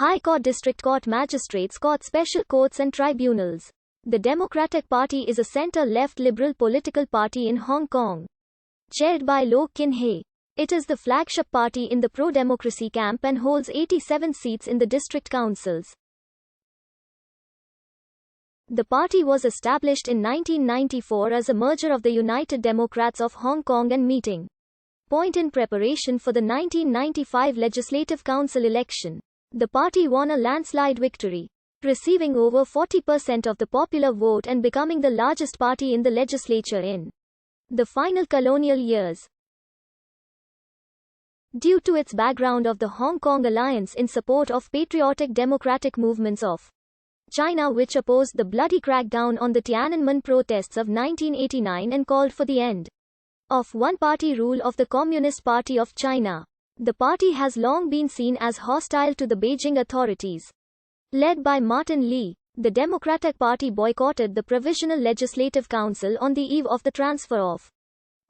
High Court, District Court, Magistrates Court, Special Courts and Tribunals. The Democratic Party is a center-left liberal political party in Hong Kong. Chaired by Loh Kin Hei. It is the flagship party in the pro-democracy camp and holds 87 seats in the district councils. The party was established in 1994 as a merger of the United Democrats of Hong Kong and Meeting Point in preparation for the 1995 Legislative Council election. The party won a landslide victory, receiving over 40% of the popular vote and becoming the largest party in the legislature in the final colonial years. Due to its background of the Hong Kong Alliance in support of patriotic democratic movements of China, which opposed the bloody crackdown on the Tiananmen protests of 1989 and called for the end of one-party rule of the Communist Party of China. The party has long been seen as hostile to the Beijing authorities. Led by Martin Lee, the Democratic Party boycotted the Provisional Legislative Council on the eve of the transfer of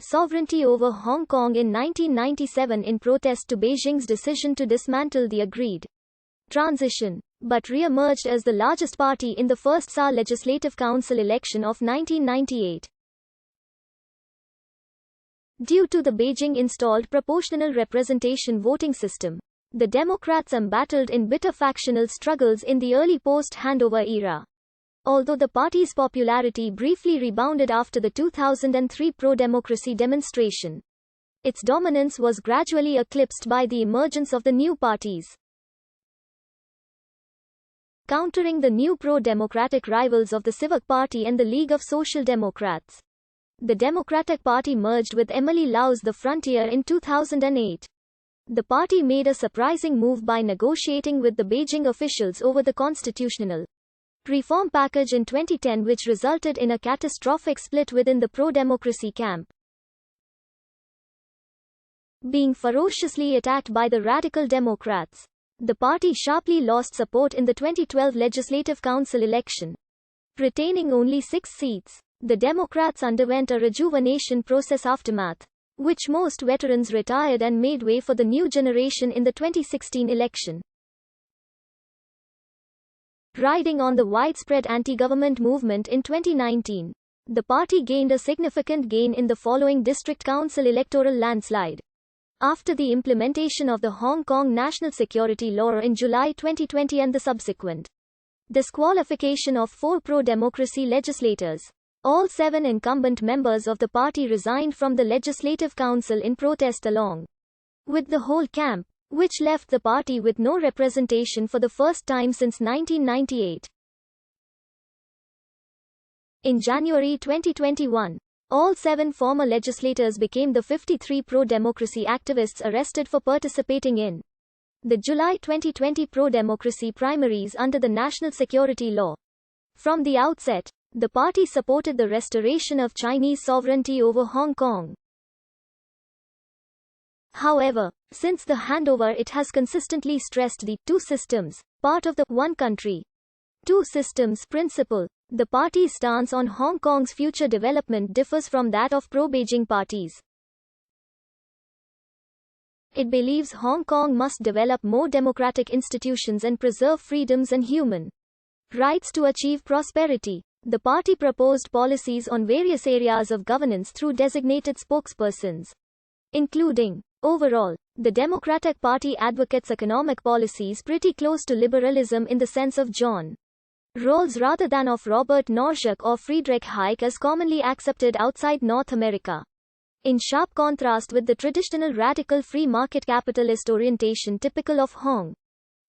sovereignty over Hong Kong in 1997 in protest to Beijing's decision to dismantle the agreed transition, but re-emerged as the largest party in the first SA Legislative Council election of 1998. Due to the Beijing-installed proportional representation voting system, the Democrats embattled in bitter factional struggles in the early post-handover era. Although the party's popularity briefly rebounded after the 2003 pro-democracy demonstration, its dominance was gradually eclipsed by the emergence of the new parties. Countering the new pro-democratic rivals of the Civic Party and the League of Social Democrats, the Democratic Party merged with Emily Lau's The Frontier in 2008. The party made a surprising move by negotiating with the Beijing officials over the constitutional reform package in 2010, which resulted in a catastrophic split within the pro-democracy camp. Being ferociously attacked by the radical Democrats, the party sharply lost support in the 2012 Legislative Council election, retaining only 6 seats. The Democrats underwent a rejuvenation process aftermath, which most veterans retired and made way for the new generation in the 2016 election. Riding on the widespread anti-government movement in 2019, the party gained a significant gain in the following district council electoral landslide. After the implementation of the Hong Kong National Security Law in July 2020 and the subsequent disqualification of 4 pro-democracy legislators, all 7 incumbent members of the party resigned from the Legislative Council in protest along with the whole camp, which left the party with no representation for the first time since 1998. In January 2021, all 7 former legislators became the 53 pro-democracy activists arrested for participating in the July 2020 pro-democracy primaries under the National Security Law. From the outset, the party supported the restoration of Chinese sovereignty over Hong Kong. However, since the handover, it has consistently stressed the two systems, part of the one country, two systems principle. The party's stance on Hong Kong's future development differs from that of pro-Beijing parties. It believes Hong Kong must develop more democratic institutions and preserve freedoms and human rights to achieve prosperity. The party proposed policies on various areas of governance through designated spokespersons, including, overall, the Democratic Party advocates economic policies pretty close to liberalism in the sense of John Rawls rather than of Robert Nozick or Friedrich Hayek as commonly accepted outside North America. In sharp contrast with the traditional radical free market capitalist orientation typical of Hong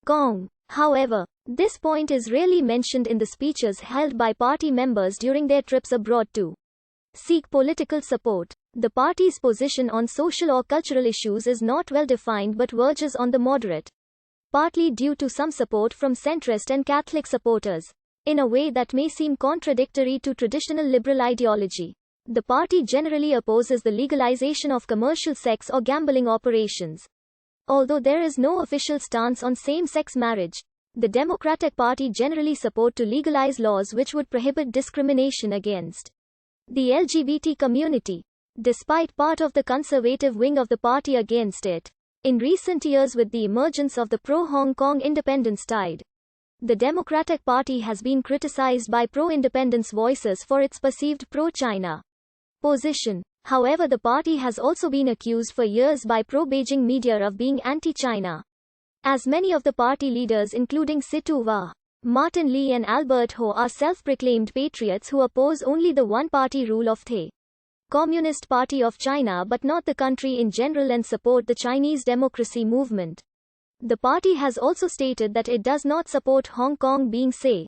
Kong. However, this point is rarely mentioned in the speeches held by party members during their trips abroad to seek political support. The party's position on social or cultural issues is not well defined but verges on the moderate, partly due to some support from centrist and Catholic supporters, in a way that may seem contradictory to traditional liberal ideology. The party generally opposes the legalization of commercial sex or gambling operations. Although there is no official stance on same-sex marriage, the Democratic Party generally support to legalize laws which would prohibit discrimination against the LGBT community, despite part of the conservative wing of the party against it. In recent years, with the emergence of the pro-Hong Kong independence tide, the Democratic Party has been criticized by pro-independence voices for its perceived pro-China position. However, the party has also been accused for years by pro-Beijing media of being anti-China, as many of the party leaders, including Situ Wah, Martin Lee and Albert Ho, are self-proclaimed patriots who oppose only the one-party rule of the Communist Party of China but not the country in general and support the Chinese democracy movement. The party has also stated that it does not support Hong Kong being, say,